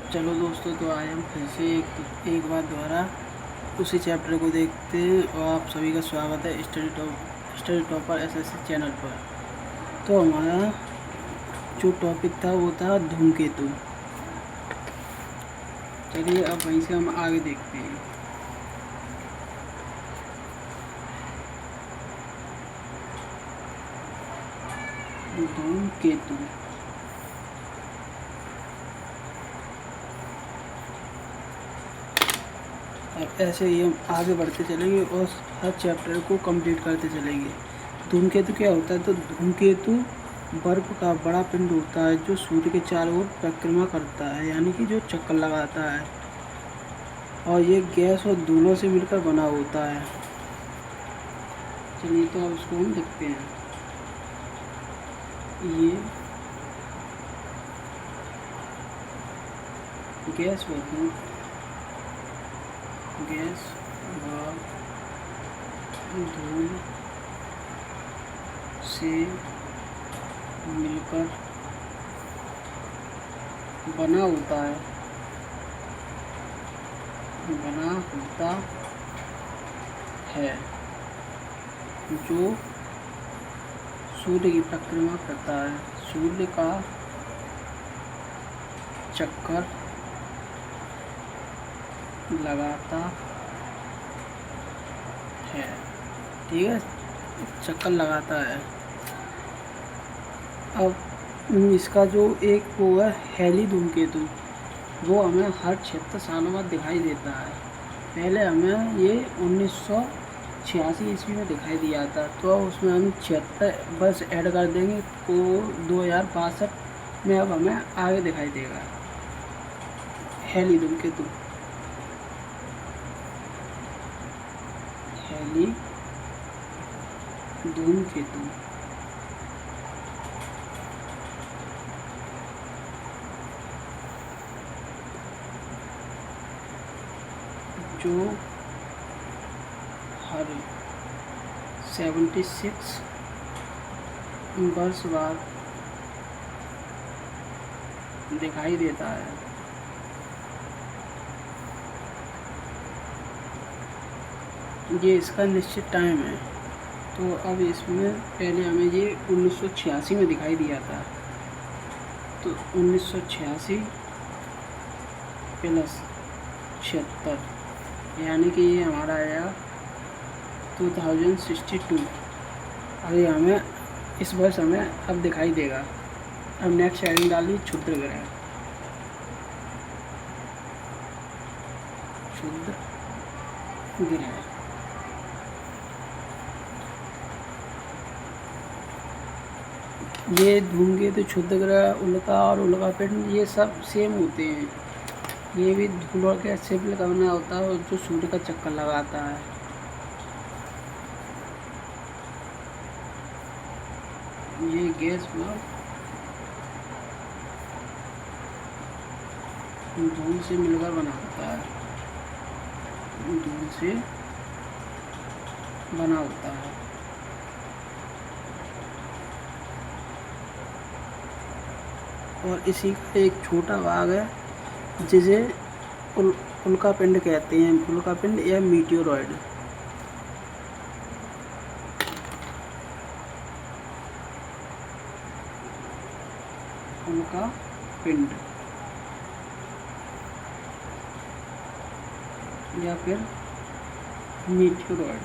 चलो दोस्तों, तो आए हम फिर से एक बार दोबारा उसी चैप्टर को देखते हैं और आप सभी का स्वागत है स्टडी टॉपर एसएससी चैनल पर। तो हमारा जो टॉपिक था वो था धूमकेतु। चलिए अब वहीं से हम आगे देखते हैं। धूमकेतु अब ऐसे ही हम आगे बढ़ते चलेंगे और हर चैप्टर को कंप्लीट करते चलेंगे। धूमकेतु क्या होता है? तो धूमकेतु बर्फ का बड़ा पिंड होता है जो सूर्य के चारों ओर परिक्रमा करता है, यानी कि जो चक्कर लगाता है, और ये गैस और धूलों से मिलकर बना होता है। चलिए तो अब इसको हम देखते हैं। ये गैस व धूल से मिलकर बना होता है जो सूर्य की परिक्रमा करता है, सूर्य का चक्कर लगाता है। ठीक है, चक्कर लगाता है। अब इसका जो एक वो है हैली धूमकेतु, वो हमें हर 76 सालों बाद दिखाई देता है। पहले हमें ये 1986 ईस्वी में दिखाई दिया था, तो उसमें हम 76 बस ऐड कर देंगे तो 2062 में अब हमें आगे दिखाई देगा हैली धूमकेतु। हैली धूमकेतु जो हर 76 वर्ष बाद दिखाई देता है। ये इसका निश्चित टाइम है। तो अब इसमें पहले हमें ये 1986 में दिखाई दिया था, तो 1986 प्लस 76 यानी कि ये हमारा आया 2062। अभी हमें इस वर्ष हमें अब दिखाई देगा। अब नेक्स्ट हेडिंग डाली क्षुद्र ग्रह। क्षुद्र ग्रह ये धूमकेतु, क्षुद्र ग्रह, उल्का और उल्का पिंड ये सब सेम होते हैं। ये भी धूल और गैस से मिलकर बना होता है और जो सूर्य का चक्कर लगाता है। ये गैस व धूल से मिलकर बना होता है, धूल से बना होता है। और इसी का एक छोटा भाग है जिसे उल्का पिंड कहते हैं, उल्का पिंड या मीटियोरॉइड। उल्का पिंड या फिर मीटियोरॉइड।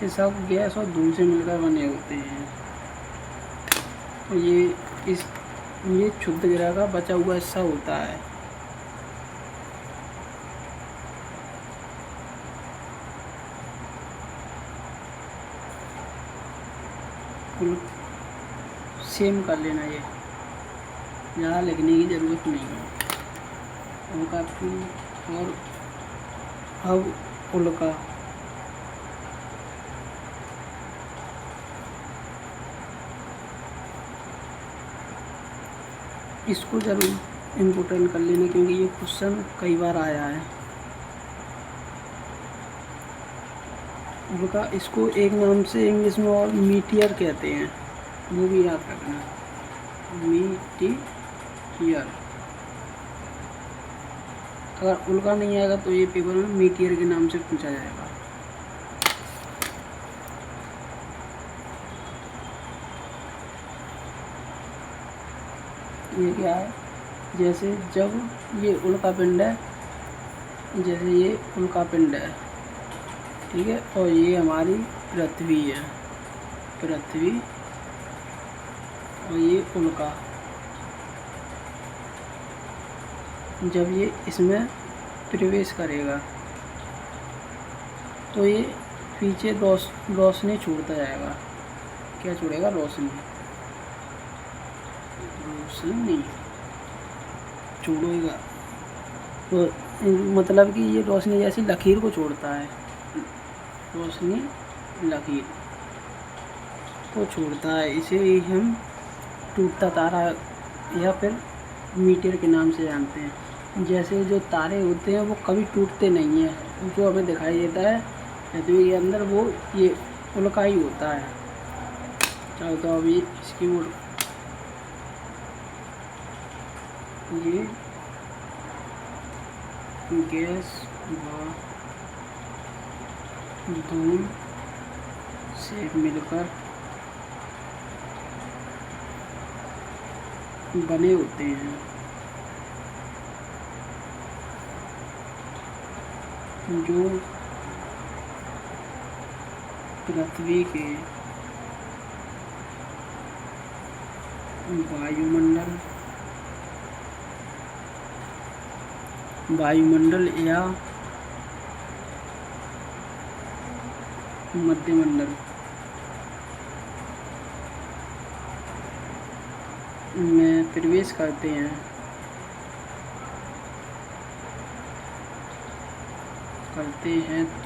ये सब गैस और धूल से मिलकर बने होते हैं। ये क्षुद्र ग्रह का बचा हुआ हिस्सा होता है। सेम कर लेना, ये ज़्यादा लिखने की ज़रूरत नहीं है। उल्का और अब उल्का इसको ज़रूर इम्पोर्टेंट कर लेना क्योंकि ये क्वेश्चन कई बार आया है। उल्का, इसको एक नाम से इंग्लिश में और मीटियर कहते हैं, वो भी याद रखना, मीटियर। अगर उल्का नहीं आएगा तो ये पेपर में मीटियर के नाम से पूछा जाएगा। ये क्या है, जैसे जब ये उल्का पिंड है, जैसे ये उल्का पिंड है, ठीक है, और ये हमारी पृथ्वी है, पृथ्वी, और ये उल्का, जब ये इसमें प्रवेश करेगा तो ये पीछे रोशनी छोड़ता जाएगा। क्या छोड़ेगा? रोशनी, रोशनी छोड़ेगा। तो मतलब कि ये रोशनी जैसी लकीर को छोड़ता है, रोशनी लकीर को छोड़ता है। इसे ही हम टूटता तारा या फिर मीटियर के नाम से जानते हैं। जैसे जो तारे होते हैं वो कभी टूटते नहीं हैं, जो हमें दिखाई देता है पृथ्वी के अंदर वो ये उल्का ही होता है। चाहो तो अभी इसकी ओर ये गैस व धूल से मिलकर बने होते हैं, जो पृथ्वी के वायुमंडल या मध्यमंडल में प्रवेश करते हैं,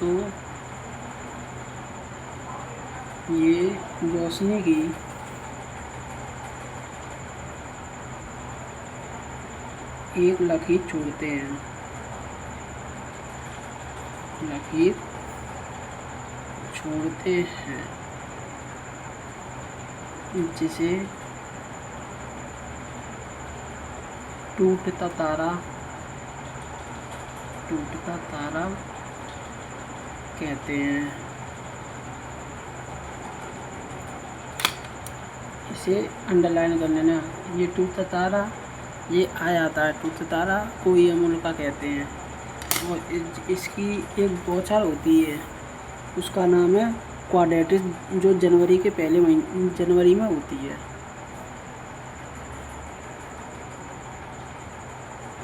तो ये रोशनी की एक लकीर छोड़ते हैं, लकीर छोड़ते हैं, जिसे टूटता तारा कहते हैं। इसे अंडरलाइन कर लेना, ये टूटता तारा, ये आ जाता है टूटता तारा को ही हम उल्का कहते हैं। और इसकी एक बौछार होती है, उसका नाम है क्वाड्रेटिस, जो जनवरी के पहले महीने, जनवरी में होती है।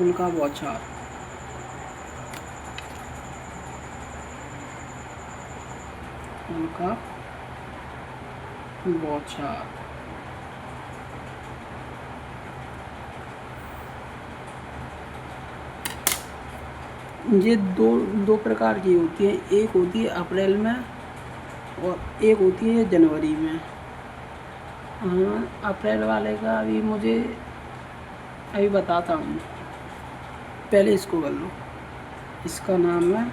उल्का बौछार, उल्का बौछार। ये दो प्रकार की होती है, एक होती है अप्रैल में और एक होती है जनवरी में। हाँ, अप्रैल वाले का अभी मुझे अभी बताता हूँ, पहले इसको कर लो। इसका नाम है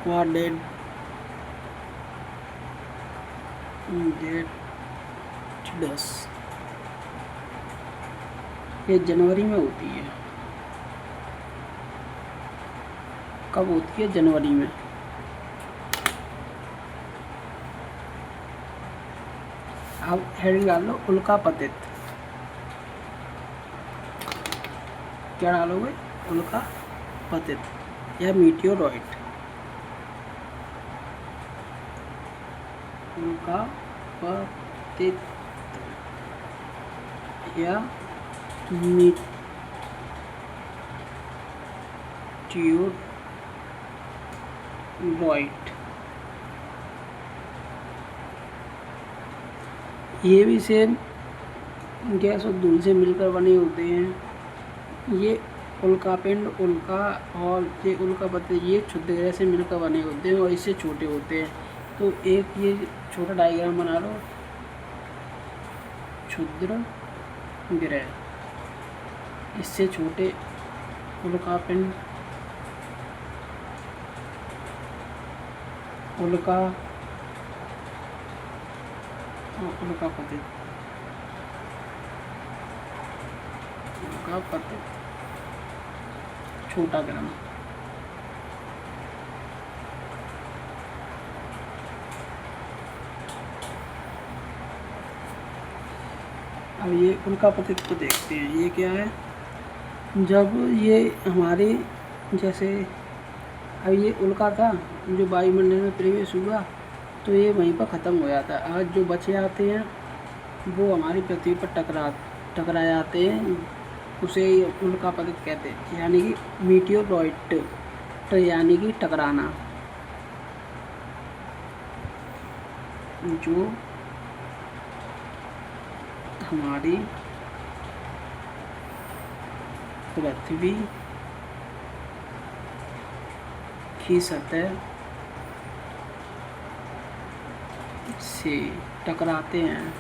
क्वाड्रेटिस, ये जनवरी में होती है। कब होती है? जनवरी में। अब हेडिंग डाल लो उल्कापतित। क्या डालोगे? उल्कापतित या मीटियोरॉइड। उल्कापतित या मीटियोरॉइड। ये भी सेम गैस और धूल से मिलकर बने होते हैं। ये उल्कापिंड, उल्का और ये उल्कापतित, ये क्षुद्र ग्रह से मिलकर बने होते हैं और इससे छोटे होते हैं। तो एक ये छोटा डायग्राम बना लो, क्षुद्र ग्रह, इससे छोटे उल्कापिंड उल्का उल्का पतित, उल्का पतित छोटा ग्रह। अब ये उल्का पतित को देखते हैं, ये क्या है। जब ये हमारे जैसे अब ये उल्का था जो वायुमंडल में प्रवेश हुआ तो ये वहीं पर ख़त्म हो जाता है। आज जो बचे आते हैं वो हमारी पृथ्वी पर टकरा जाते हैं, उसे उल्का पतित कहते हैं, यानी कि मीटियोरॉइड, तो यानी कि टकराना। जो हमारी पृथ्वी की सतह से टकराते हैं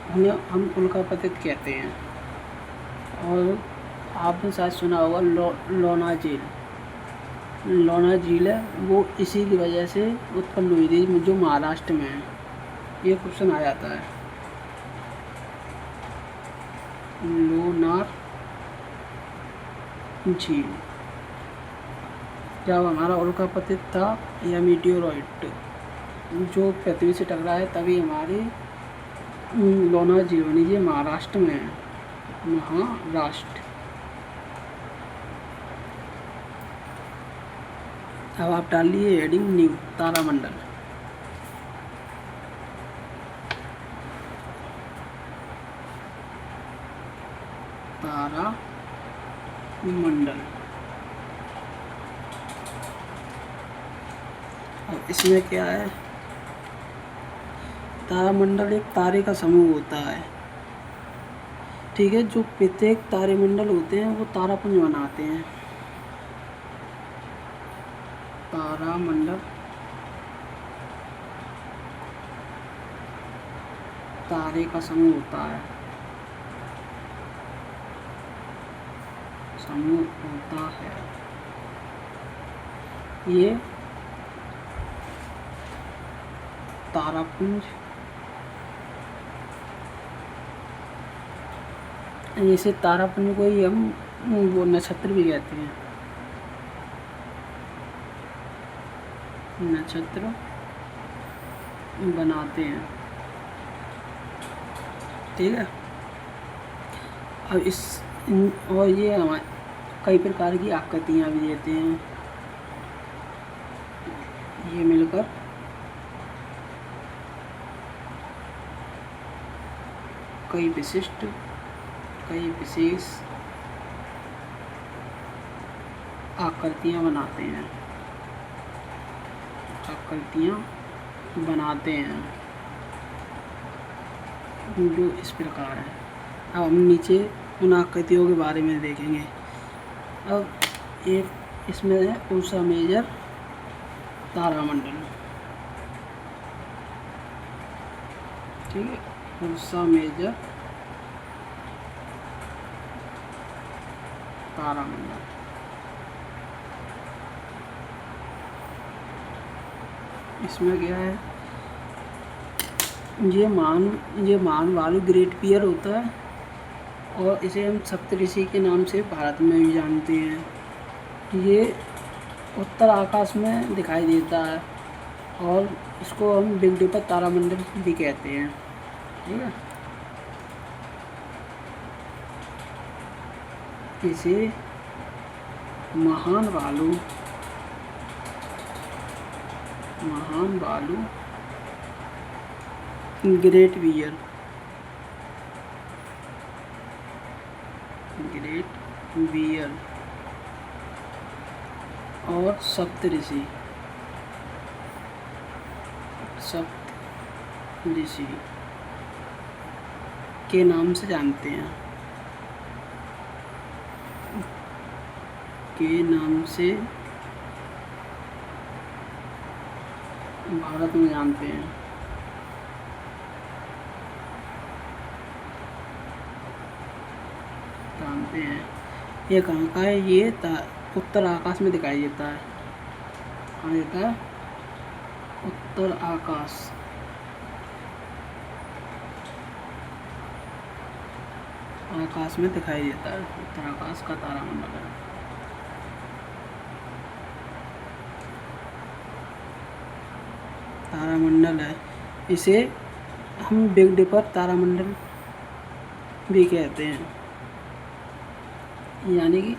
उन्हें हम उल्का पतित कहते हैं। और आपने शायद सुना होगा लोना झील है, वो इसी की वजह से उत्पन्न हुई थी, जो महाराष्ट्र में है। ये क्वेश्चन आ जाता है। लोनार झील जब हमारा उल्का पतित था या मीटियोरॉइड जो पृथ्वी से टकराया तभी हमारी लोनार झील बनी, ये महाराष्ट्र में है, महाराष्ट्र। अब आप डालिए हेडिंग न्यू तारामंडल। तारामंडल। अब इसमें क्या है, तारामंडल एक तारे का समूह होता है, ठीक है। जो प्रत्येक तारामंडल होते हैं वो तारापुंज बनाते हैं। तारामंडल तारे का समूह होता है, ये तारापुंज, जैसे तारापुंज को ही हम वो नक्षत्र भी कहते हैं, नक्षत्र बनाते हैं, ठीक है। अब और ये हमारे कई प्रकार की आकृतियाँ भी देते हैं, ये मिलकर कई विशेष आकृतियाँ बनाते हैं, जो इस प्रकार है। अब हम नीचे उन आकृतियों के बारे में देखेंगे। अब एक इसमें है उर्सा मेजर तारामंडल, ठीक है। उर्सा मेजर तारामंडल, इसमें क्या है, ये मान वालू ग्रेट पियर होता है और इसे हम सप्तऋषि के नाम से भारत में भी जानते हैं। ये उत्तर आकाश में दिखाई देता है और इसको हम बिग डिपर तारामंडल भी कहते हैं, ठीक है। इसे महान भालू ग्रेट बियर और सप्तऋषि के नाम से जानते हैं, भारत में जानते हैं। ये कहाँ का है, ये उत्तर आकाश में दिखाई देता है। कहाँ देता है? उत्तर आकाश। आकाश में दिखाई देता है। उत्तर आकाश का तारामंडल है। तारामंडल है, इसे हम बिग डिपर तारामंडल भी कहते हैं। यानी कि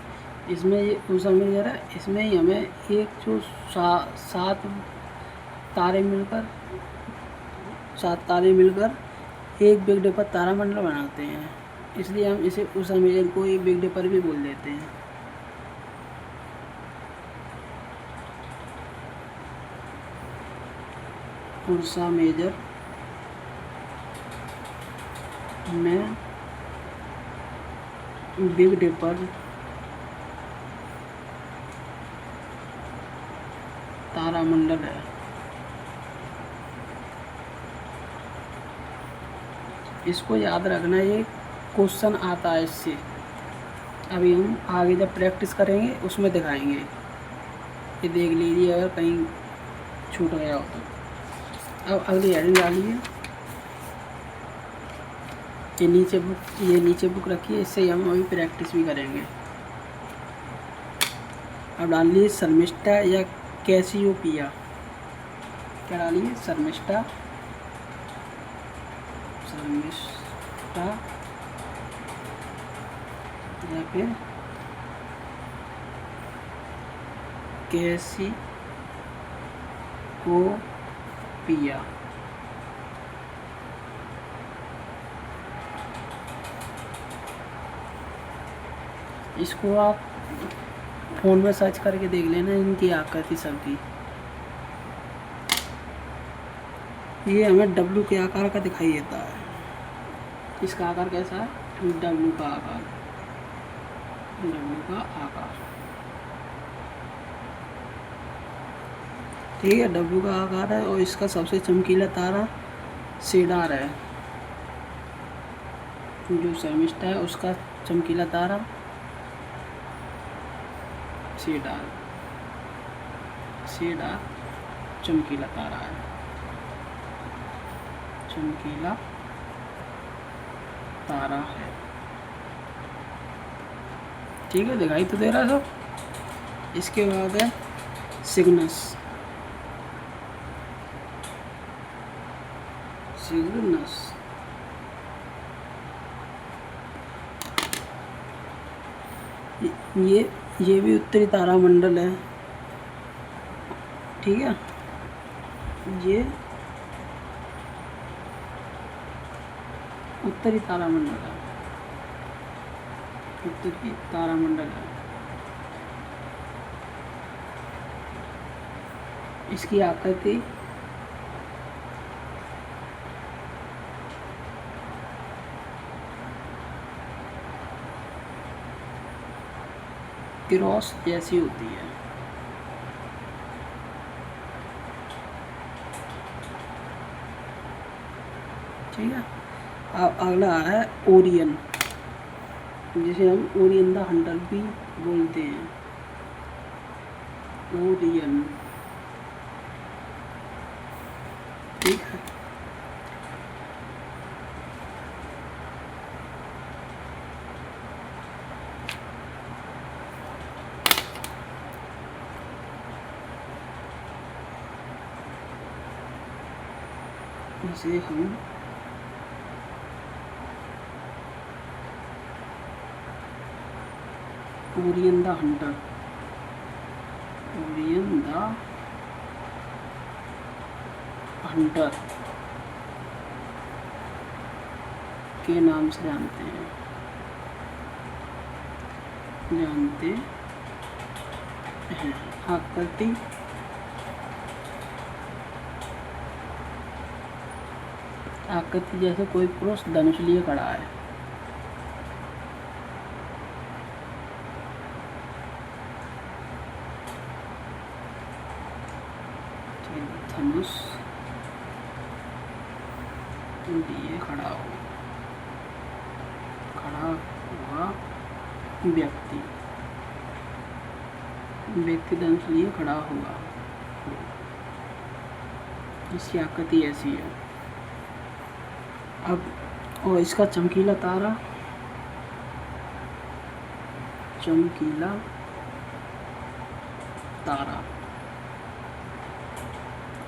इसमें ये उषा मेजर है, इसमें ही हमें एक जो 7 तारे मिलकर एक बिग डिपर तारामंडल बनाते हैं। इसलिए हम इसे उषा मेजर को एक बिग डिपर भी बोल देते हैं। उषा मेजर में बिग डिपर तारामंडल है। इसको याद रखना, ये क्वेश्चन आता है इससे। अभी हम आगे जब प्रैक्टिस करेंगे उसमें दिखाएंगे। ये देख लीजिए अगर कहीं छूट गया हो तो। अब अगली हेडिंग डालिए। ये नीचे बुक रखिए, इससे हम अभी प्रैक्टिस भी करेंगे। अब डालिए शर्मिष्ठा या कैसियोपिया। क्या डालिए? शर्मिष्ठा या फिर कैसियोपिया। इसको आप फ़ोन में सर्च करके देख लेना, इनकी आकृति सबकी। ये हमें डब्लू के आकार का दिखाई देता है। इसका आकार कैसा है? डब्लू का आकार। ठीक है, डब्लू का आकार है और इसका सबसे चमकीला तारा सिडार है। जो शर्मिष्ठा है उसका चमकीला तारा सिडार चमकीला तारा है। चमकीला तारा है। ठीक है, दिखाई तो दे रहा है सब। इसके बाद है सिग्नस। ये भी उत्तरी तारामंडल है। ठीक है, ये उत्तरी तारामंडल है। इसकी आकृति क्रॉस जैसी होती है। ठीक है, अब अगला है ओरियन, जिसे हम ओरियन द हंटर भी बोलते हैं। ओरियन। ठीक है, इसे हम ओरियन द हंटर के नाम से जानते हैं। आकृति जैसे कोई पुरुष धनुष लिए खड़ा है। धनुष लिए खड़ा हुआ व्यक्ति। व्यक्ति दंश लिए खड़ा हुआ। इसकी आकृति ऐसी है। अब और इसका चमकीला तारा, चमकीला तारा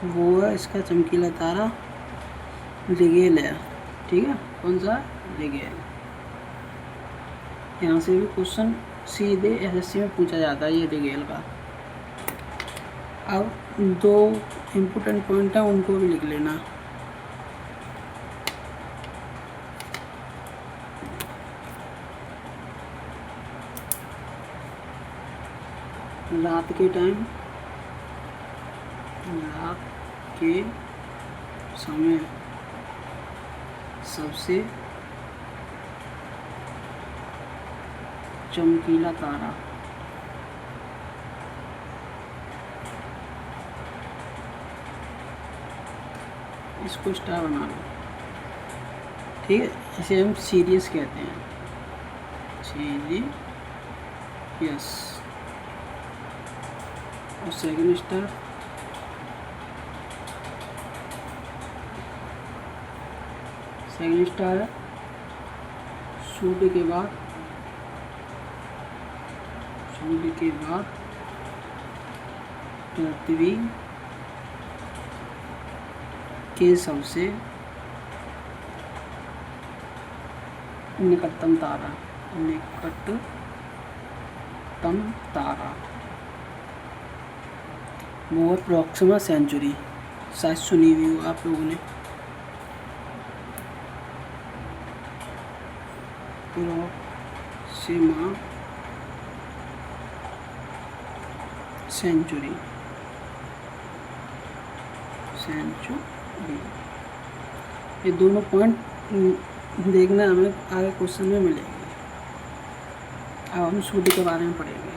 वो है, इसका चमकीला तारा रिगेल है, ठीक है। कौन सा? रिगेल। यहाँ से भी क्वेश्चन सीधे एसएससी में पूछा जाता है ये रिगेल का। अब 2 इम्पोर्टेंट पॉइंट है, उनको भी लिख लेना। रात के टाइम, रात के समय सबसे चमकीला तारा, इसको स्टार बना लो, ठीक है। इसे हम सीरियस कहते हैं, सीरियस। और सेकंड स्टार, सेकंड स्टार है सूर्य के बाद, सूर्य के बाद पृथ्वी के सबसे निकटतम तारा, निकटतम तारा वो प्रॉक्सिमा सेंचुरी। शायद सुनी हुई हो आप लोगों ने। Proxima Centauri, Centauri. ये दोनों पॉइंट देखना हमें आगे क्वेश्चन में मिलेंगे। अब हम सूर्य के बारे में पढ़ेंगे।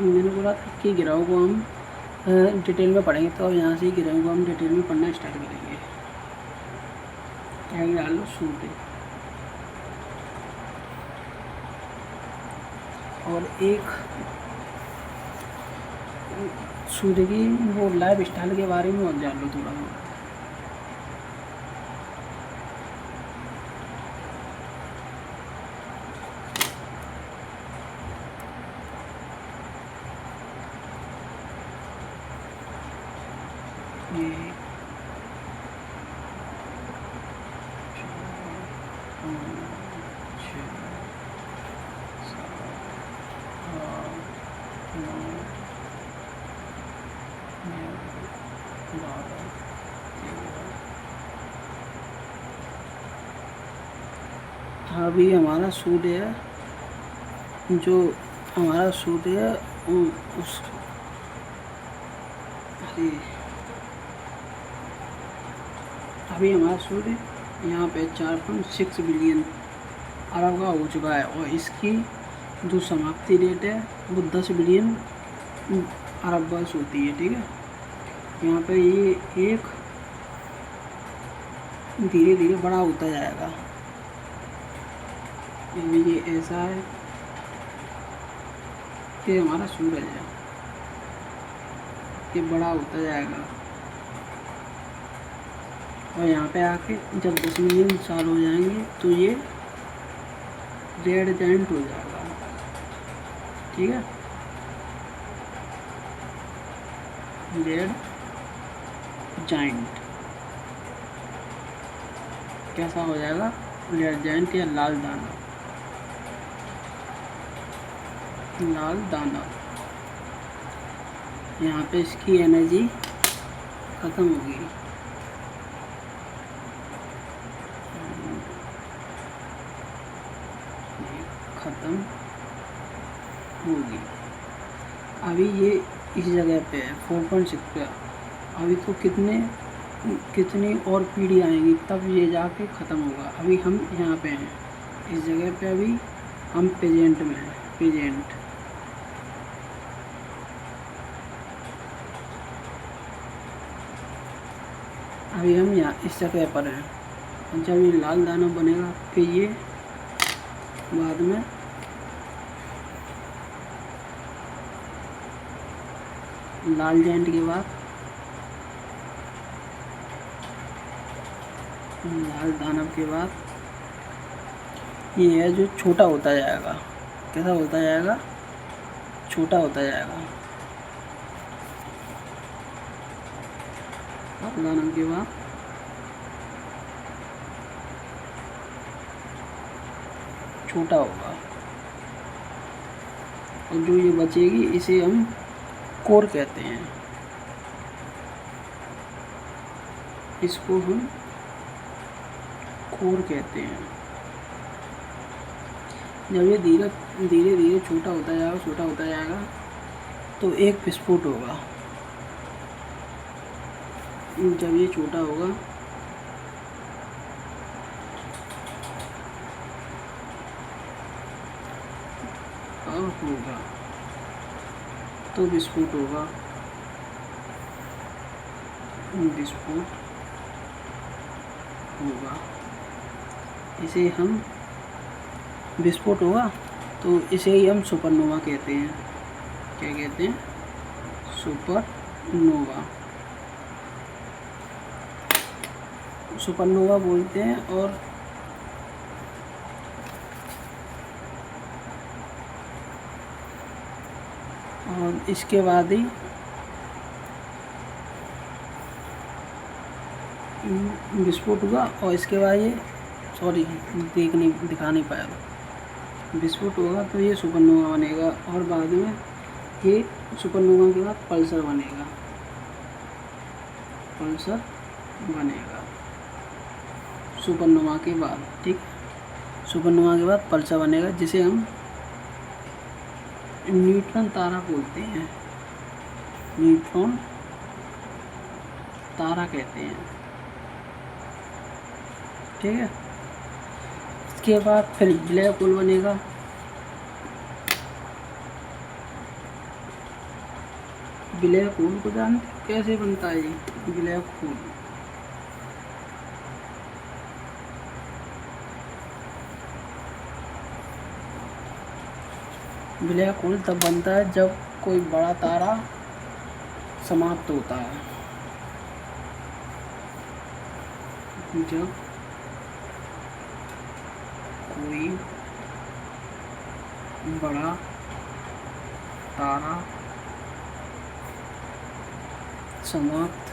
मैंने बोला था कि ग्रहों को हम डिटेल में पढ़ेंगे, तो अब यहाँ से ग्रहों को हम डिटेल में पढ़ना स्टार्ट करेंगे। आगे डाल लो सूर्य, और एक सूर्य की वो लाइफ स्टाइल के बारे में और जान लो थोड़ा बहुत। अभी हमारा सूर्य है, जो हमारा सूर्य है उस अभी हमारा सूर्य यहाँ पे 4.6 बिलियन अरब का हो चुका है, और इसकी जो समाप्ति रेट है वो 10 बिलियन अरब वर्ष होती है, ठीक है। यहाँ पे ये एक धीरे धीरे बड़ा होता जाएगा। ये ऐसा है कि हमारा सूरज है, ये बड़ा होता जाएगा, और यहाँ पे आके जब 10 मिलियन साल हो जाएंगे तो ये रेड जायंट हो जाएगा, ठीक है। रेड जायंट कैसा हो जाएगा? रेड जायंट या लाल दाना, लाल दाना। यहाँ पे इसकी एनर्जी ख़त्म होगी, ख़त्म होगी। अभी ये इस जगह पे है 4.6 पे। अभी तो कितनी और पीढ़ी आएंगी तब ये जाके ख़त्म होगा। अभी हम यहाँ पे हैं इस जगह पे, अभी हम प्रेजेंट में हैं, प्रेजेंट। अभी हम यहाँ इस जगह पर हैं। जब ये लाल दाना बनेगा फिर ये बाद में लाल जाइंट के बाद लाल दानव के बाद ये है जो छोटा होता जाएगा। कैसा होता जाएगा? छोटा होता जाएगा। लाल दानव के बाद छोटा होगा, और जो ये बचेगी इसे हम कोर कहते हैं। इसको हम कोर कहते हैं। जब ये धीरे धीरे धीरे छोटा होता जाएगा तो एक विस्फोट होगा। जब ये छोटा होगा और होगा तो विस्फोट होगा। विस्फोट होगा, इसे हम विस्फोट होगा तो इसे ही हम सुपरनोवा कहते हैं। क्या कहते हैं? सुपरनोवा। सुपरनोवा बोलते हैं। और इसके बाद ही विस्फोट हुआ, और इसके बाद ये दिखा नहीं पाया था। विस्फोट होगा तो ये सुपरनोवा बनेगा, और बाद में ये सुपरनोवा के बाद पल्सर बनेगा। पल्सर बनेगा सुपरनोवा के बाद। ठीक, सुपरनोवा के बाद पल्सर बनेगा, जिसे हम न्यूट्रॉन तारा बोलते हैं। न्यूट्रॉन तारा कहते हैं। ठीक है, इसके बाद फिर ब्लैक होल बनेगा। ब्लैक होल को जानते कैसे बनता है? ब्लैक होल ब्लैक होल तब बनता है जब कोई बड़ा तारा समाप्त होता है। जब कोई बड़ा तारा समाप्त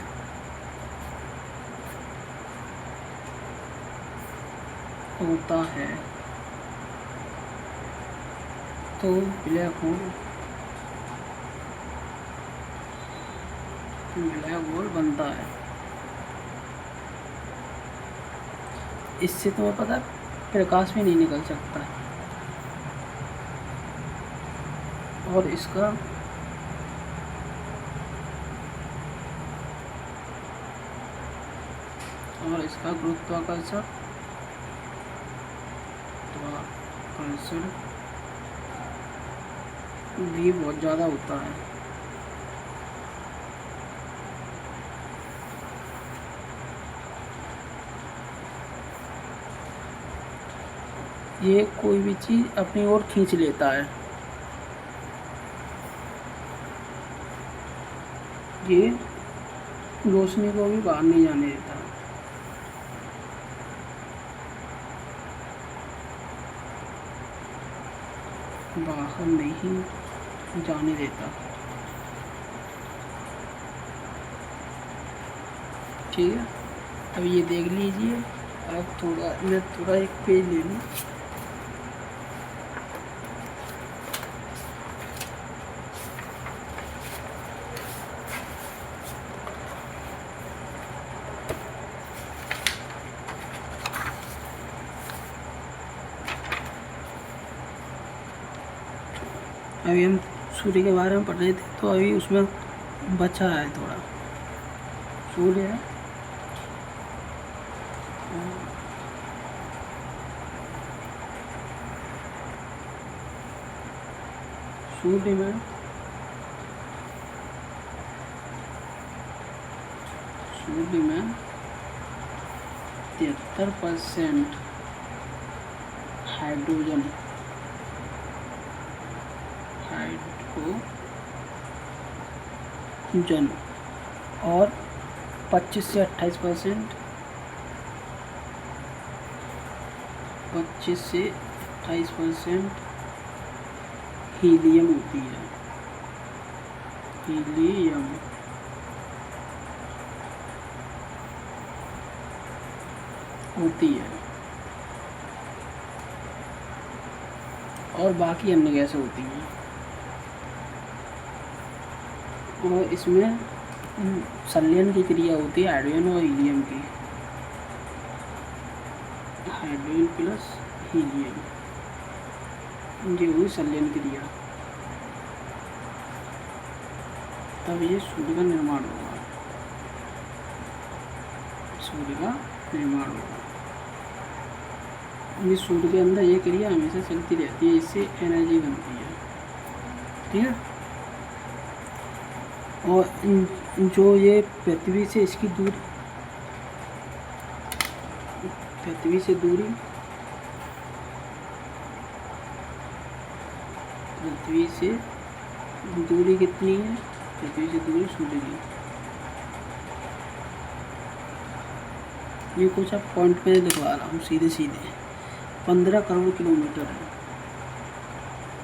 होता है तो ब्लैक होल बनता है। इससे तुम्हें पता प्रकाश भी नहीं निकल सकता, और इसका गुरुत्वाकर्षण भी बहुत ज़्यादा होता है। ये कोई भी चीज़ अपनी ओर खींच लेता है। ये रोशनी को भी बाहर नहीं जाने देता। बाहर नहीं जाने देता। ठीक है, अब ये देख लीजिए। अब मैं थोड़ा एक पेज ले लूँ। अभी हम सूर्य के बारे में पढ़ रहे थे, तो अभी उसमें बचा है थोड़ा। सूर्य है, सूर्य में 73% हाइड्रोजन जन और 25 से 28%, 25 से 28% हीलियम होती है, हीलियम होती है, और बाकी अन्य गैसें होती हैं। और इसमें संलयन की क्रिया होती है हाइड्रोजन और हीलियम की, हाइड्रोजन प्लस हीलियम, ये हुई संलयन क्रिया, तब ये सूर्य का निर्माण होगा, सूर्य का निर्माण होगा। ये सूर्य के अंदर ये क्रिया हमेशा चलती रहती है, इससे एनर्जी बनती है, ठीक है। और जो ये पृथ्वी से इसकी दूरी, पृथ्वी से दूरी, पृथ्वी से दूरी कितनी है, पृथ्वी से दूरी सूर्य की, ये कुछ अब पॉइंट पे लिखवा रहा हूँ सीधे सीधे, 15 करोड़ किलोमीटर है,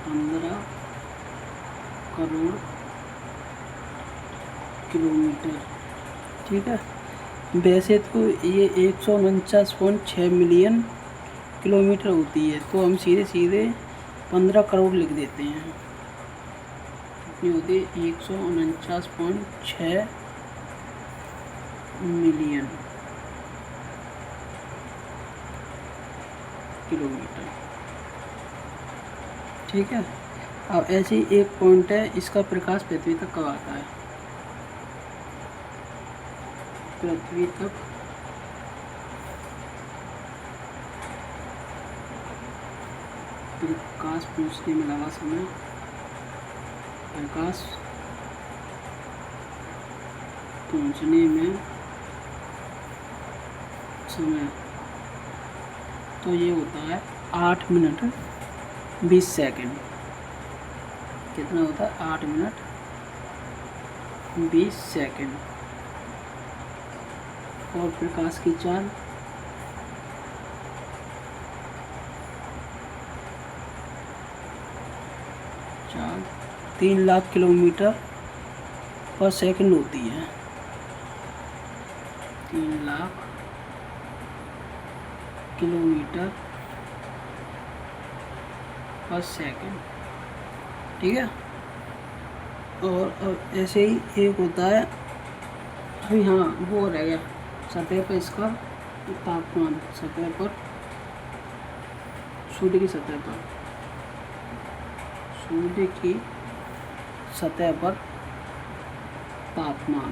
15 करोड़ किलोमीटर, ठीक है। वैसे तो ये 149.6 मिलियन किलोमीटर होती है, तो हम सीधे सीधे 15 करोड़ लिख देते हैं। कितनी होती है, 149.6 मिलियन किलोमीटर, ठीक है। अब ऐसे ही एक पॉइंट है, इसका प्रकाश पृथ्वी तक कब आता है, पृथ्वी तक प्रकाश पहुँचने में लगा समय, प्रकाश पहुँचने में समय, तो ये होता है 8 मिनट 20 सेकंड। कितना होता है, 8 मिनट 20 सेकंड। और प्रकाश की चाल चाल 3 लाख किलोमीटर पर सेकंड होती है, 3 लाख किलोमीटर पर सेकंड, ठीक है। और ऐसे ही एक होता है, अभी हाँ वो रह गया, सतह पर इसका तापमान, सतह पर सूर्य की सतह पर, सूर्य की सतह पर तापमान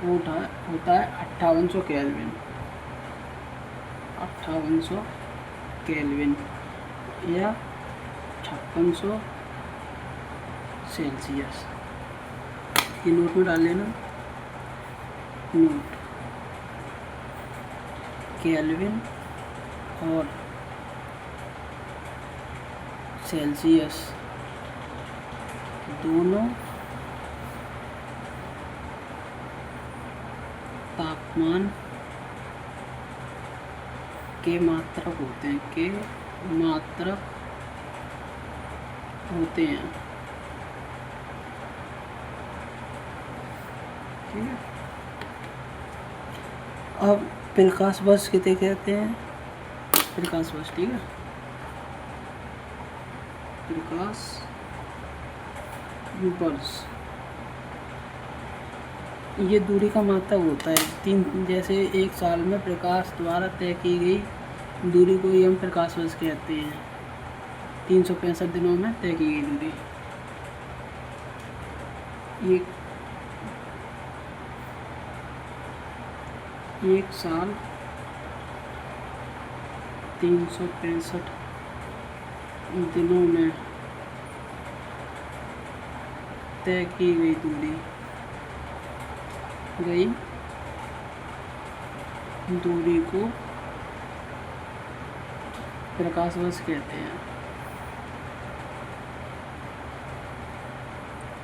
होता है 5800 केल्विन, 5800 केल्विन या 5600 सेल्सियस। ये नोट में डाल लेना, नोट, केल्विन और सेल्सियस दोनों तापमान के मात्रक होते हैं, के मात्रक होते हैं, ठीक है। अब प्रकाश वर्ष कितने कहते हैं, प्रकाश वर्ष, ठीक है, प्रकाश वर्ष ये दूरी का मात्रक होता है। 3 जैसे एक साल में प्रकाश द्वारा तय की गई दूरी को ही हम प्रकाश वर्ष कहते हैं। 365 दिनों में तय की गई दूरी, एक साल 365 दिनों में तय की गई दूरी को प्रकाश वर्ष कहते हैं,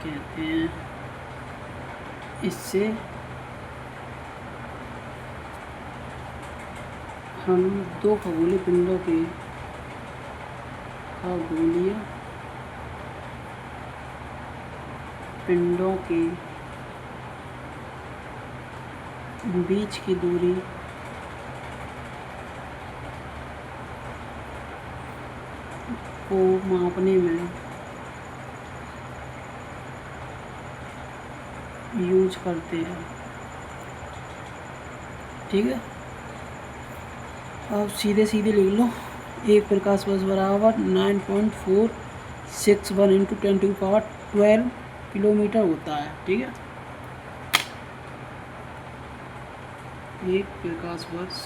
कहते हैं। इससे हम दो खगोलीय पिंडों के बीच की दूरी को मापने में यूज करते हैं। ठीक है, अब सीधे सीधे लिख लो। एक प्रकाश वर्ष बराबर 9.461 इंटू 10⁻12 किलोमीटर होता है। ठीक है, एक प्रकाश वर्ष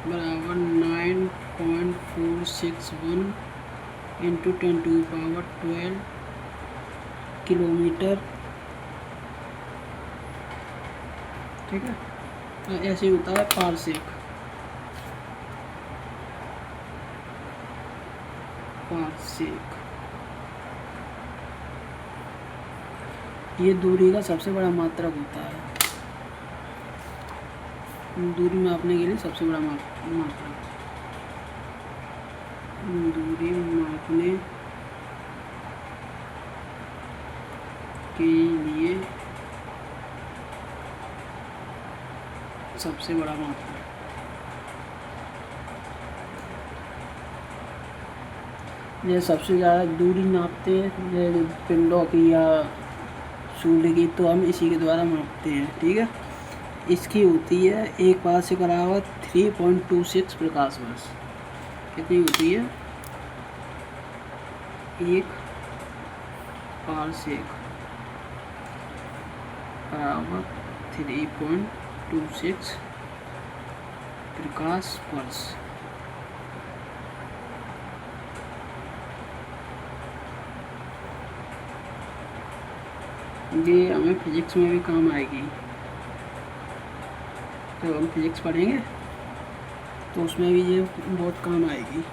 बराबर 9.461 इंटू 10⁻12 किलोमीटर। ठीक है, ऐसे होता है पारसेक। ये दूरी का सबसे बड़ा मात्रक होता है, दूरी मापने के लिए सबसे बड़ा मात्रक। दूरी मापने के लिए सबसे बड़ा मात्रक। ये सबसे ज़्यादा दूरी नापते हैं पिंडों की या सूर्य की, तो हम इसी के द्वारा मापते हैं। ठीक है, इसकी होती है एक पारसेक बराबर 3.26 प्रकाश वर्ष। कितनी होती है? एक पारसेक बराबर 3.26 प्रकाश वर्ष। ये हमें फिजिक्स में भी काम आएगी। तो हम फिजिक्स पढ़ेंगे तो उसमें भी ये बहुत काम आएगी।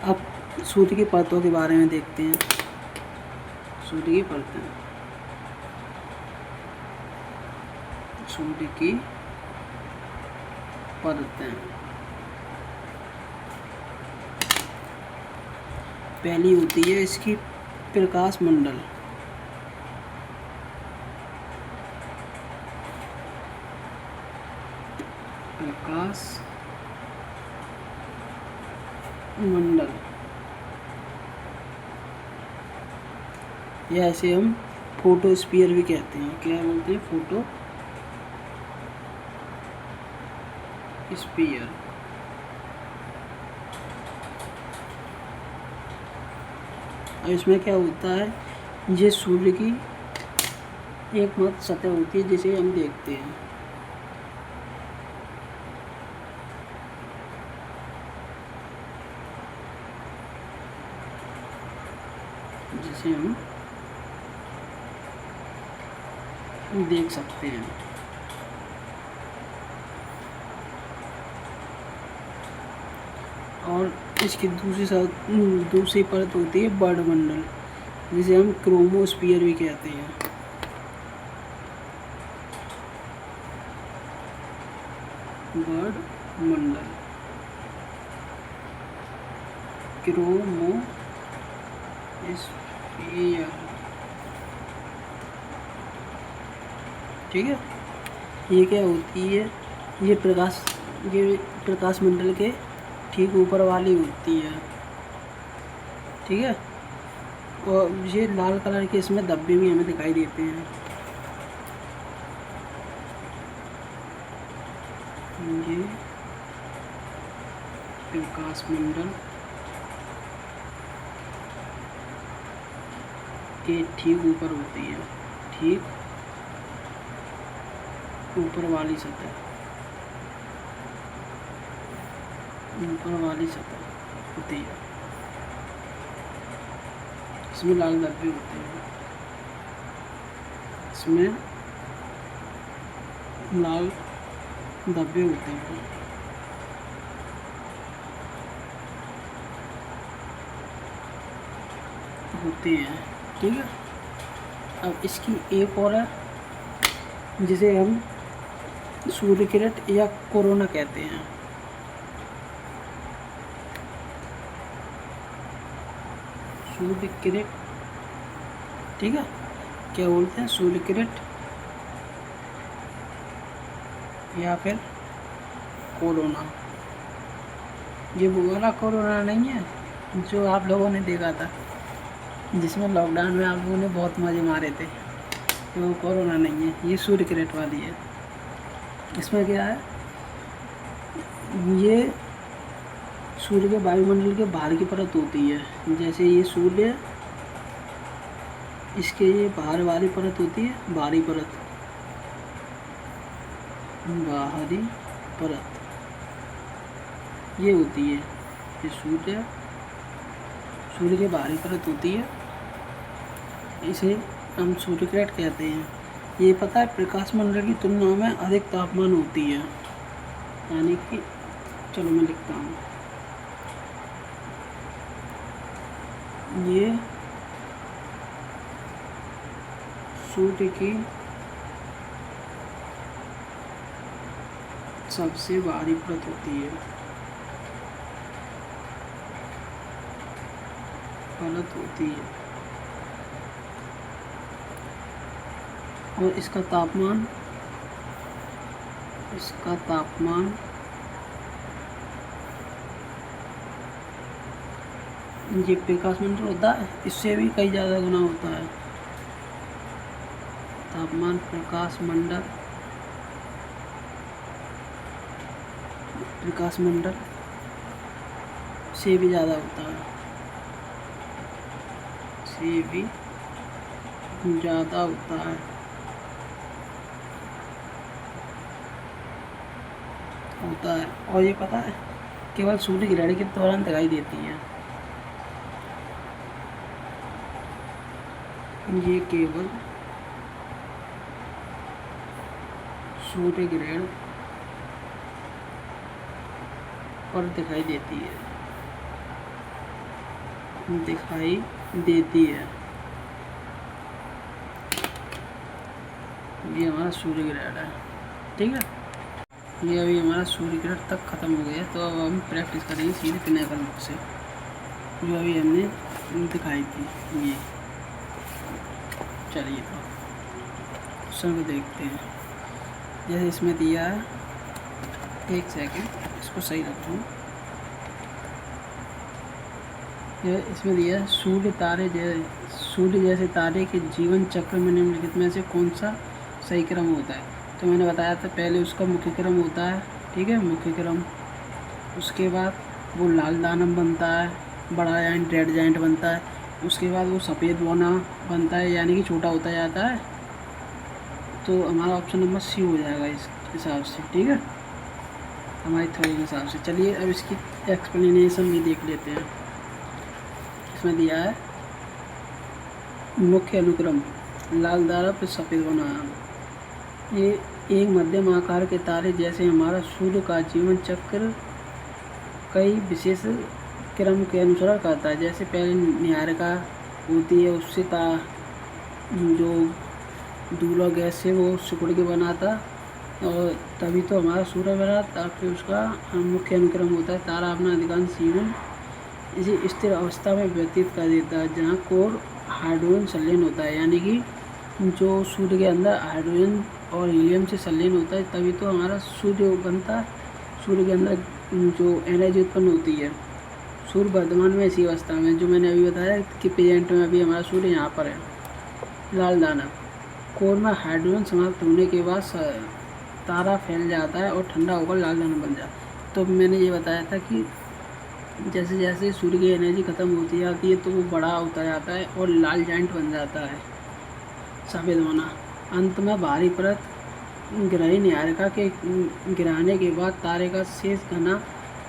अब सूर्य की परतों के बारे में देखते हैं। सूर्य की परतें, सूर्य की परतें। पहली होती है इसकी प्रकाश मंडल। प्रकाश मंडल, या ऐसे हम फोटोस्फीयर भी कहते हैं। क्या बोलते हैं? फोटोस्फीयर। अब इसमें क्या होता है, ये सूर्य की एकमात्र सतह होती है जिसे हम देखते हैं। जिसे हम देख सकते हैं। और इसकी दूसरी परत होती है वर्णमंडल, जिसे हम क्रोमोस्फीयर भी कहते हैं। वर्णमंडल, क्रोमोस्फीयर। ठीक है, ये क्या होती है? ये प्रकाश मंडल के ठीक ऊपर वाली होती है। ठीक है, और ये लाल कलर के इसमें धब्बे भी हमें दिखाई देते हैं। ये प्रकाश मंडल के ठीक ऊपर होती है, ठीक ऊपर वाली सतह, ऊपर वाली सतह होती है। इसमें लाल धब्बे होते हैं, इसमें लाल धब्बे होते हैं। होते हैं। ठीक है, अब इसकी एक और है जिसे हम सूर्य किरण या कोरोना कहते हैं। सूर्य किरण, ठीक है, क्या बोलते हैं, सूर्य किरण या फिर कोरोना। ये वो वाला कोरोना नहीं है जो आप लोगों ने देखा था, जिसमें लॉकडाउन में आप लोगों ने बहुत मज़े मारे थे, तो वो कोरोना नहीं है, ये सूर्य किरण वाली है। इसमें क्या है, ये सूर्य के वायुमंडल के बाहर की परत होती है। जैसे ये सूर्य, इसके ये बाहर वाली परत होती है, बाहरी परत, बाहरी परत ये होती है। ये सूर्य के बाहरी परत होती है, इसे हम सूर्य किरण कहते हैं। ये पता है प्रकाश मंडल की तुलना में अधिक तापमान होती है, यानी कि चलो मैं लिखता हूँ, ये सूर्य की सबसे बाहरी परत होती है, परत होती है, और इसका तापमान ये प्रकाश मंडल होता है, इससे भी कई ज़्यादा गुना होता है तापमान। प्रकाश मंडल से भी ज़्यादा होता है, से भी ज़्यादा होता है। और ये पता है केवल सूर्य ग्रहण के दौरान दिखाई देती है। ये केवल सूर्य ग्रहण पर दिखाई देती है, ये हमारा सूर्य ग्रहण है। ठीक है, ये अभी हमारा सूर्य ग्रहण तक ख़त्म हो गया, तो अब हम प्रैक्टिस करेंगे सीधे पिनाकल बुक से, जो अभी हमने दिखाई थी। ये चलिए तो क्वेश्चन को देखते हैं। जैसे इसमें दिया है, एक सेकंड इसको सही रखूँ। इसमें दिया है सूर्य जैसे तारे के जीवन चक्र में निम्नलिखित में से कौन सा सही क्रम होता है। तो मैंने बताया था पहले उसका मुख्य क्रम होता है, ठीक है, मुख्य क्रम, उसके बाद वो लाल दानव बनता है, बड़ा जाइंट रेड जाइंट बनता है, उसके बाद वो सफ़ेद बोना बनता है, यानी कि छोटा होता जाता है। तो हमारा ऑप्शन नंबर सी हो जाएगा इस हिसाब से। ठीक है, हमारी थ्योरी के हिसाब से। चलिए अब इसकी एक्सप्लेनेशन भी देख लेते हैं। इसमें दिया है मुख्य अनुक्रम लाल दानव फिर सफ़ेद बोना। ये एक मध्यम आकार के तारे जैसे हमारा सूर्य का जीवन चक्र कई विशेष क्रम के अनुसार करता है। जैसे पहले निहारिका होती है, उससे जो दूल्हा गैस से वो सिकुड़ के बना था, और तभी तो हमारा सूर्य बना, ताकि उसका मुख्य अनुक्रम होता है। तारा अपना अधिकांश जीवन इसी स्थिर अवस्था में व्यतीत कर देता है, जहाँ कोर हाइड्रोजन संलयन होता है, यानी कि जो सूर्य के अंदर हाइड्रोजन और हीलियम से संलयन होता है, तभी तो हमारा सूर्य बनता है। सूर्य के अंदर जो एनर्जी उत्पन्न होती है, सूर्य वर्तमान में इसी अवस्था में, जो मैंने अभी बताया कि प्रेजेंट में अभी हमारा सूर्य यहाँ पर है। लाल दानव कोर में हाइड्रोजन समाप्त होने के बाद तारा फैल जाता है और ठंडा होकर लाल दानव बन जाता है। तो मैंने ये बताया था कि जैसे जैसे सूर्य की एनर्जी ख़त्म होती जाती है, तो वो बड़ा होता जाता है और लाल जाइंट बन जाता है, सफ़ेद होना। अंत में बाहरी परत ग्रही निहारिका के गिराने के बाद तारे का शेष घना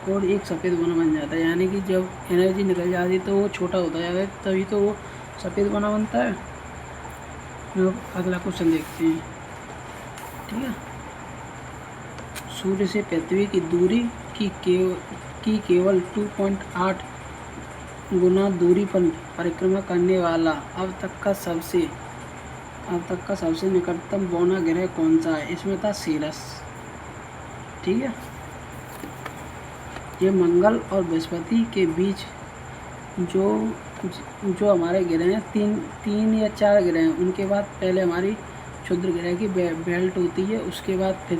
कोर एक सफ़ेद बना बन जाता है, यानी कि जब एनर्जी निकल जाती है तो वो छोटा होता जाता है, तभी तो वो सफ़ेद बना बनता है। अब अगला क्वेश्चन देखते हैं। ठीक है, सूर्य से पृथ्वी की दूरी की केवल 2.8 गुना दूरी पर परिक्रमा करने वाला अब तक का सबसे निकटतम बौना ग्रह कौन सा है? इसमें था सीरस। ठीक है, ये मंगल और बृहस्पति के बीच जो हमारे ग्रह हैं, तीन या चार ग्रह हैं, उनके बाद पहले हमारी क्षुद्र ग्रह की बेल्ट होती है, उसके बाद फिर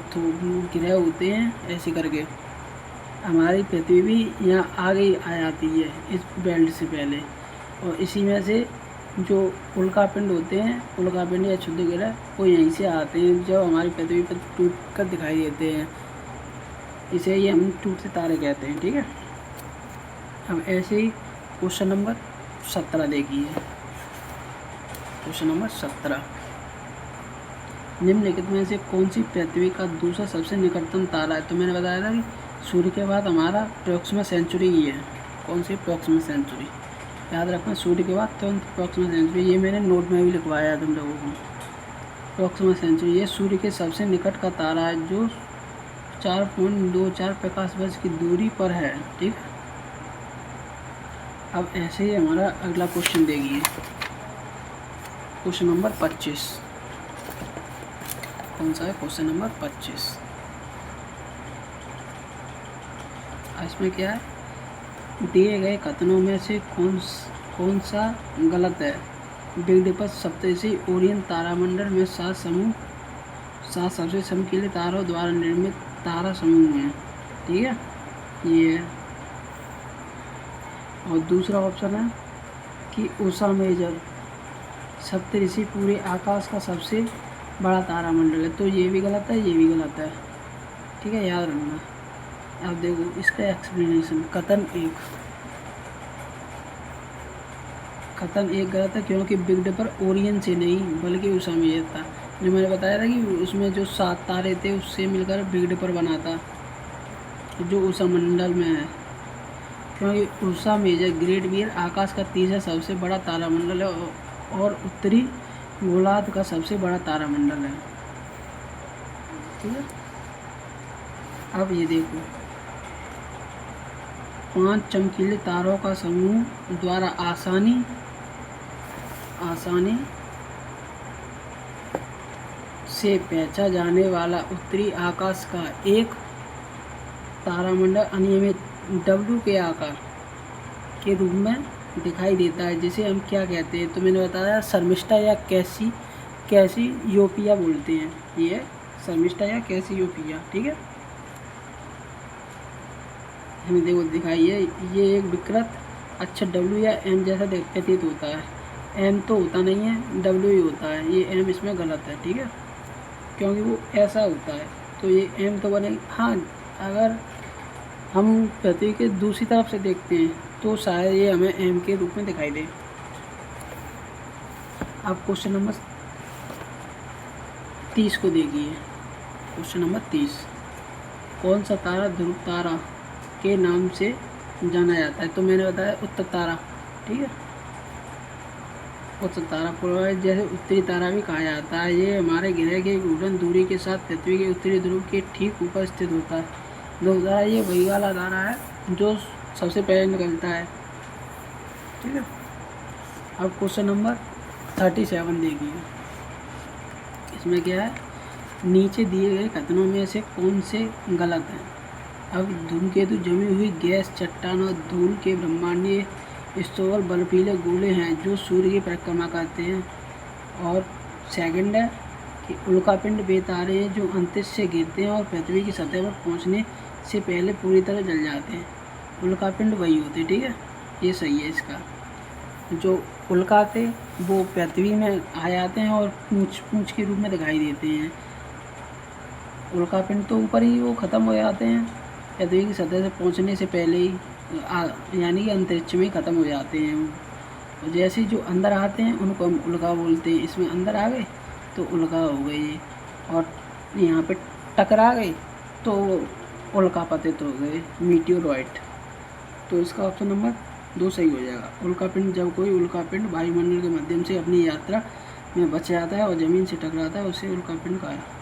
ग्रह होते हैं। ऐसे करके हमारी पृथ्वी भी यहाँ आगे आ जाती है इस बेल्ट से पहले, और इसी में से जो उल्कापिंड होते हैं, उल्कापिंड या क्षुद्र ग्रह, वो यहीं से आते हैं जो हमारी पृथ्वी पर टूट कर दिखाई देते हैं। इसे ही हम टूटते तारे कहते हैं। ठीक है, अब ऐसे ही क्वेश्चन नंबर 17 देखिए। क्वेश्चन नंबर 17, निम्नलिखित में से कौन सी पृथ्वी का दूसरा सबसे निकटतम तारा है? तो मैंने बताया था कि सूर्य के बाद हमारा प्रॉक्सिमा सेंचुरी ही है। कौन सी? Proxima Centauri. याद रखना, सूर्य के बाद तुरंत प्रॉक्सिमा सेंचुरी। ये मैंने नोट में भी लिखवाया तुम लोगों को। प्रॉक्सिमा सेंचुरी ये सूर्य के सबसे निकट का तारा है जो 4.24 प्रकाश वर्ष की दूरी पर है। ठीक, अब ऐसे ही हमारा अगला क्वेश्चन देखिए। Question number 25। कौन सा है? Question number 25। इसमें क्या है? दिए गए कथनों में से कौन सा गलत है? बिग डिपर सप्तऋषि ओरियन तारामंडल में 7 सबसे चमकीले तारों द्वारा निर्मित तारा समूह हैं। ठीक है, ये है। और दूसरा ऑप्शन है कि उषा मेजर सप्तऋषि पूरे आकाश का सबसे बड़ा तारामंडल है। तो ये भी गलत है, ये भी गलत है। ठीक है, याद रखना। अब देखो इसका एक्सप्लेनेशन। कथन एक गलत है क्योंकि बिग डिपर ओरियन से नहीं बल्कि उषा मेजर था। जो मैंने बताया था कि उसमें जो 7 तारे थे उससे मिलकर बिग डिपर बना था, जो उषा मंडल में है। क्योंकि उषा मेजर ग्रेट बियर आकाश का तीसरा सबसे बड़ा तारामंडल है और उत्तरी गोलार्ध का सबसे बड़ा तारामंडल है। ठीक है, अब ये देखो, 5 चमकीले तारों का समूह द्वारा आसानी से पहचा जाने वाला उत्तरी आकाश का एक तारामंडल अनियमित डब्ल्यू के आकार के रूप में दिखाई देता है, जिसे हम क्या कहते हैं? तो मैंने बताया शर्मिष्ठा या कैसियोपिया बोलते हैं। ये शर्मिष्ठा या कैसियोपिया। ठीक है, हमें देखो दिखाई है, ये एक विकृत अक्षर डब्ल्यू या एम जैसा प्रतीत होता है। एम तो होता नहीं है, डब्ल्यू ही होता है। ये एम इसमें गलत है। ठीक है, क्योंकि वो ऐसा होता है, तो ये एम तो बनेगी। हाँ, अगर हम पृथ्वी के दूसरी तरफ से देखते हैं तो शायद ये हमें एम के रूप में दिखाई दे। अब क्वेश्चन नंबर 30 को देखिए। क्वेश्चन नंबर 30, कौन सा तारा ध्रुव तारा के नाम से जाना जाता है? तो मैंने बताया उत्तर तारा। ठीक है, उत्तर तारा पूर्व जैसे उत्तरी तारा भी कहा जाता है। ये हमारे ग्रह के घूर्णन दूरी के साथ पृथ्वी के उत्तरी ध्रुव के ठीक ऊपर स्थित होता है। ध्रुव तारा ये वही वाला तारा है जो सबसे पहले निकलता है। ठीक है, अब क्वेश्चन नंबर 37 देखिए। इसमें क्या है? नीचे दिए गए कथनों में से कौन से गलत हैं? अब धूमकेतु जमी हुई गैस, चट्टान और धूल के ब्रह्मांडीय स्तोवर बर्फीले गोले हैं जो सूर्य की परिक्रमा करते हैं। और सेकंड है कि उल्कापिंड वे तारे हैं जो अंतरिक्ष से गिरते हैं और पृथ्वी की सतह पर पहुंचने से पहले पूरी तरह जल जाते हैं। उल्कापिंड वही होते हैं। ठीक है, ये सही है। इसका जो उल्का थे वो पृथ्वी में आ जाते हैं और पूंछ के रूप में दिखाई देते हैं। उल्कापिंड तो ऊपर ही वो ख़त्म हो जाते हैं, पृथ्वी की सतह से पहुंचने से पहले ही, यानी कि अंतरिक्ष में ख़त्म हो जाते हैं। जैसे ही जो अंदर आते हैं उनको हम उल्का बोलते हैं। इसमें अंदर आ गए तो उल्का हो गई, और यहाँ पे टकरा गए तो उल्कापतित हो गए, मीटियोरॉइड। तो इसका ऑप्शन नंबर 2 सही हो जाएगा। उल्कापिंड, जब कोई उल्कापिंड वायुमंडल के माध्यम से अपनी यात्रा में बच जाता है और ज़मीन से टकराता है उसे उल्कापिंड कहा है।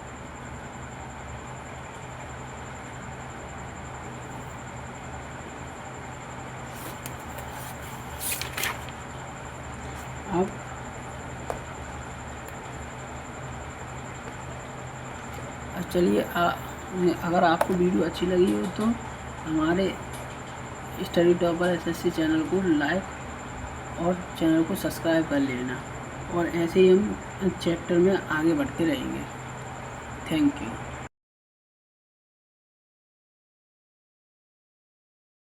चलिए अगर आपको वीडियो अच्छी लगी हो तो हमारे स्टडी टॉपर SSC चैनल को लाइक और चैनल को सब्सक्राइब कर लेना, और ऐसे ही हम चैप्टर में आगे बढ़ते रहेंगे। Thank you.